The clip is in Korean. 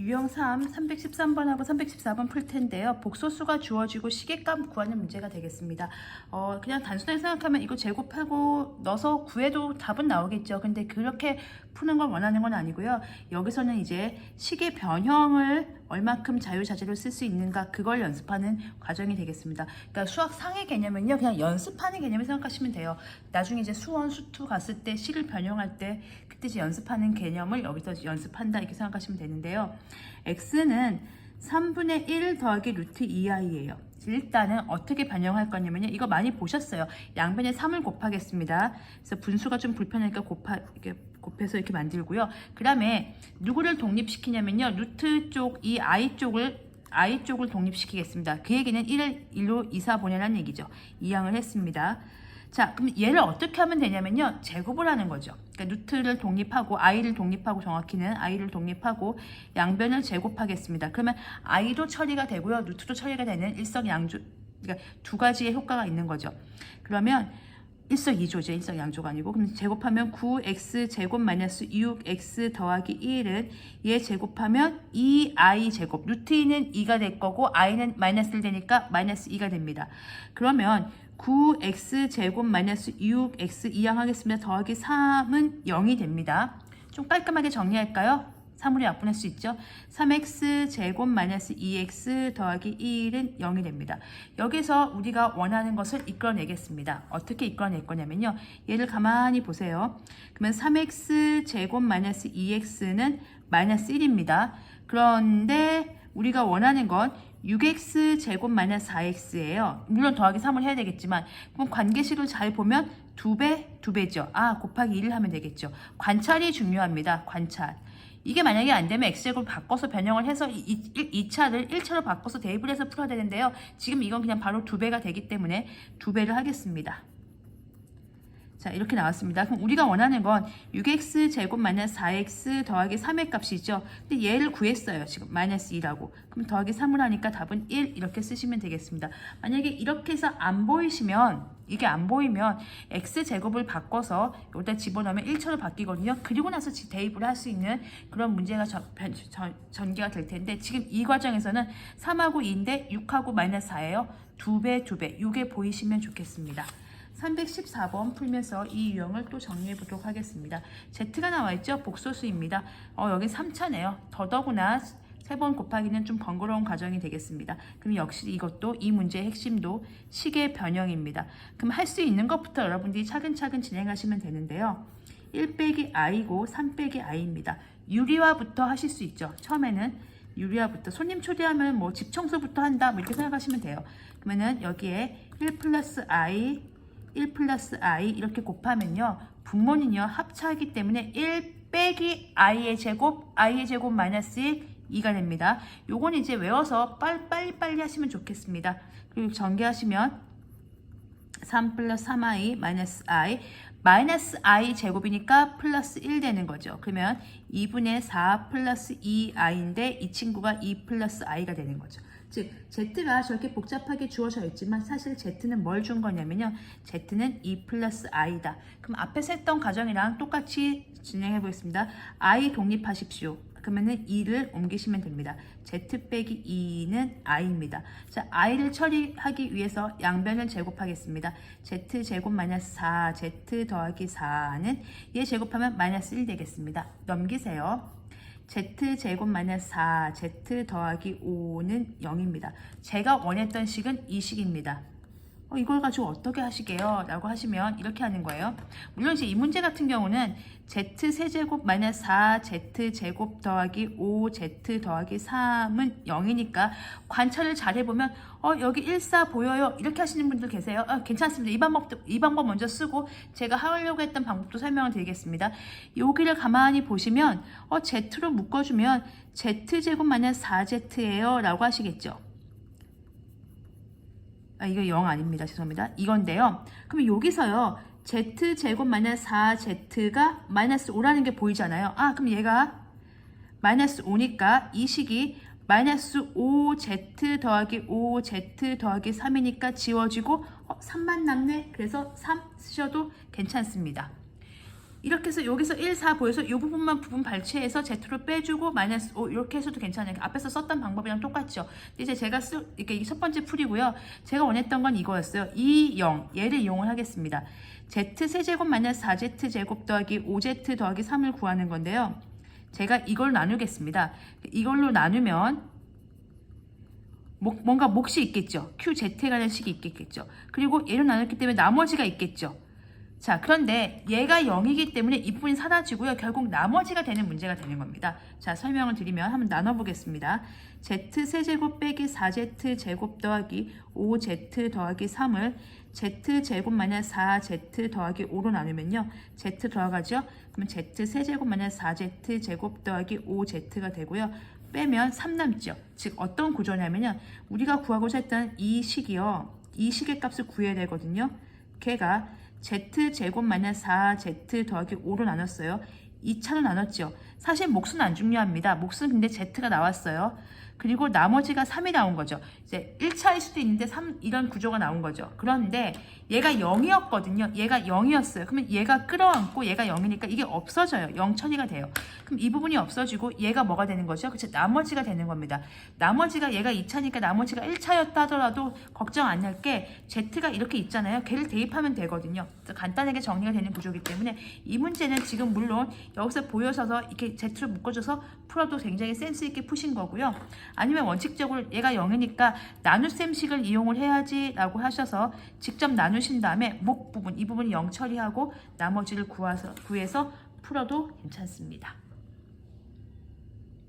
유형 3, 313번하고 314번 풀 텐데요. 복소수가 주어지고 시계값 구하는 문제가 되겠습니다. 그냥 단순하게 생각하면 이거 제곱하고 넣어서 구해도 답은 나오겠죠. 근데 그렇게 푸는 걸 원하는 건 아니고요. 여기서는 이제 시계 변형을 얼마큼 자유자재로 쓸 수 있는가 그걸 연습하는 과정이 되겠습니다. 그러니까 수학 상의 개념은요. 그냥 연습하는 개념을 생각하시면 돼요. 나중에 이제 수원, 수투 갔을 때 식을 변형할 때 그때 이제 연습하는 개념을 여기서 연습한다 이렇게 생각하시면 되는데요. x는 3분의 1 더하기 루트 2i예요. 일단은 어떻게 변형할 거냐면요. 이거 많이 보셨어요. 양변에 3을 곱하겠습니다. 그래서 분수가 좀 불편하니까 곱해서 이렇게 만들고요. 그 다음에 누구를 독립시키냐면요. 루트 쪽, 이 i쪽을 독립시키겠습니다. 그 얘기는 1을 1로 이사 보내라는 얘기죠. 이항을 했습니다. 자, 그럼 얘를 어떻게 하면 되냐면요. 제곱을 하는 거죠. 그러니까 루트를 독립하고 i를 독립하고 정확히는 i를 독립하고 양변을 제곱하겠습니다. 그러면 i도 처리가 되고요. 루트도 처리가 되는 일석양조, 그러니까 두 가지의 효과가 있는 거죠. 그러면 일석이조죠. 일석양조가 아니고. 그럼 제곱하면 9x 제곱 마이너스 6x 더하기 1은 얘 제곱하면 2i 제곱. 루트 2는 2가 될 거고 i는 마이너스 1 되니까 마이너스 2가 됩니다. 그러면 9x 제곱 마이너스 6x 이항하겠습니다. 더하기 3은 0이 됩니다. 좀 깔끔하게 정리할까요? 3으로 약분할 수 있죠. 3x 제곱 마이너스 2x 더하기 1은 0이 됩니다. 여기서 우리가 원하는 것을 이끌어내겠습니다. 어떻게 이끌어낼 거냐면요. 얘를 가만히 보세요. 그러면 3x 제곱 마이너스 2x는 마이너스 1입니다. 그런데 우리가 원하는 건 6x 제곱 마이너스 4x예요. 물론 더하기 3을 해야 되겠지만 그럼 관계식을 잘 보면 2배죠. 곱하기 1을 하면 되겠죠. 관찰이 중요합니다. 관찰. 이게 만약에 안 되면 x제곱을 바꿔서 변형을 해서 2차를 1차로 바꿔서 대입을 해서 풀어야 되는데요. 지금 이건 그냥 바로 2배가 되기 때문에 2배를 하겠습니다. 자, 이렇게 나왔습니다. 그럼 우리가 원하는 건 6x 제곱 마이너스 4x 더하기 3의 값이죠. 근데 얘를 구했어요. 지금 마이너스 2라고. 그럼 더하기 3을 하니까 답은 1 이렇게 쓰시면 되겠습니다. 만약에 이렇게 해서 안 보이시면 이게 안 보이면 x제곱을 바꿔서 여기다 집어넣으면 1차로 바뀌거든요. 그리고 나서 대입을 할 수 있는 그런 문제가 전개가 될 텐데 지금 이 과정에서는 3하고 2인데 6하고 마이너스 4예요. 2배, 6에 보이시면 좋겠습니다. 314번 풀면서 이 유형을 또 정리해 보도록 하겠습니다. Z가 나와 있죠? 복소수입니다. 여기 3차네요. 더더구나 3번 곱하기는 좀 번거로운 과정이 되겠습니다. 그럼 역시 이것도 이 문제의 핵심도 식의 변형입니다. 그럼 할 수 있는 것부터 여러분들이 차근차근 진행하시면 되는데요. 1 빼기 i고 3 빼기 i입니다. 유리화부터 하실 수 있죠. 처음에는 유리화부터 손님 초대하면 뭐 집 청소부터 한다 뭐 이렇게 생각하시면 돼요. 그러면은 여기에 1 플러스 i 1 플러스 i 이렇게 곱하면요. 분모는요. 합차하기 때문에 1 빼기 i의 제곱 마이너스 1 2가 됩니다. 요건 이제 외워서 빨리 하시면 좋겠습니다. 그리고 전개하시면 3 플러스 3i 마이너스 i 제곱이니까 플러스 1 되는 거죠. 그러면 2분의 4 플러스 2i인데 이 친구가 2 플러스 i가 되는 거죠. 즉 Z가 저렇게 복잡하게 주어져 있지만 사실 Z는 뭘 준 거냐면요. Z는 2 플러스 i다. 그럼 앞에서 했던 과정이랑 똑같이 진행해 보겠습니다. i 독립하십시오. 그러면은 2를 옮기시면 됩니다. Z 빼기 2는 i입니다. 자, i를 처리하기 위해서 양변을 제곱하겠습니다. Z 제곱 마이너스 4, Z 더하기 4는 얘 제곱하면 마이너스 1 되겠습니다. 넘기세요. Z 제곱 마이너스 4, Z 더하기 5는 0입니다. 제가 원했던 식은 이 식입니다. 이걸 가지고 어떻게 하시게요? 라고 하시면 이렇게 하는 거예요. 물론 이제 이 문제 같은 경우는 Z 세제곱 마이너스 4, Z 제곱 더하기 5, Z 더하기 3은 0이니까 관찰을 잘 해보면 여기 1, 4 보여요? 이렇게 하시는 분들 계세요. 괜찮습니다. 이 방법 먼저 쓰고 제가 하려고 했던 방법도 설명을 드리겠습니다. 여기를 가만히 보시면 Z로 묶어주면 Z 제곱 마이너스 4Z예요 라고 하시겠죠. 이거 0 아닙니다. 죄송합니다. 이건데요. 그럼 여기서요. Z제곱 마이너스 4Z가 마이너스 5라는 게 보이잖아요. 그럼 얘가 마이너스 5니까 이 식이 마이너스 5Z 더하기 5Z 더하기 3이니까 지워지고 3만 남네. 그래서 3 쓰셔도 괜찮습니다. 이렇게 해서 여기서 1, 4 보여서 이 부분만 부분 발췌해서 Z로 빼주고 마이너스 5 이렇게 해서도 괜찮아요. 앞에서 썼던 방법이랑 똑같죠. 근데 이제 제가 이게 첫 번째 풀이고요. 제가 원했던 건 이거였어요. 2, 0 얘를 이용을 하겠습니다. Z 세제곱 마이너스 4Z 제곱 더하기 5Z 더하기 3을 구하는 건데요. 제가 이걸 나누겠습니다. 이걸로 나누면 뭔가 몫이 있겠죠. QZ에 관한 식이 있겠죠. 그리고 얘를 나눴기 때문에 나머지가 있겠죠. 자, 그런데 얘가 0이기 때문에 이 부분이 사라지고요. 결국 나머지가 되는 문제가 되는 겁니다. 자, 설명을 드리면 한번 나눠보겠습니다. Z 세제곱 빼기 4Z 제곱 더하기 5Z 더하기 3을 Z 제곱 마이너스 4Z 더하기 5로 나누면요. Z 들어가죠? 그러면 Z 세제곱 마이너스 4Z 제곱 더하기 5Z가 되고요. 빼면 3 남죠. 즉 어떤 구조냐면요. 우리가 구하고자 했던 이 식이요. 이 식의 값을 구해야 되거든요. 걔가 Z 제곱 마이너스 4Z 더하기 5로 나눴어요. 2차로 나눴죠. 사실 몫은 안 중요합니다. 몫은 근데 Z가 나왔어요. 그리고 나머지가 3이 나온 거죠. 이제 1차일 수도 있는데 3 이런 구조가 나온 거죠. 그런데 얘가 0이었거든요. 얘가 0이었어요. 그러면 얘가 끌어안고 얘가 0이니까 이게 없어져요. 0 처리가 돼요. 그럼 이 부분이 없어지고 얘가 뭐가 되는 거죠? 그쵸? 나머지가 되는 겁니다. 나머지가 얘가 2차니까 나머지가 1차였다 하더라도 걱정 안 할 게 Z가 이렇게 있잖아요. 걔를 대입하면 되거든요. 간단하게 정리가 되는 구조이기 때문에 이 문제는 지금 물론 여기서 보여서서 이렇게 Z를 묶어줘서 풀어도 굉장히 센스 있게 푸신 거고요. 아니면 원칙적으로 얘가 0이니까 나눗셈식을 이용을 해야지 라고 하셔서 직접 나누신 다음에 목 부분, 이 부분이 0 처리하고 나머지를 구해서 풀어도 괜찮습니다.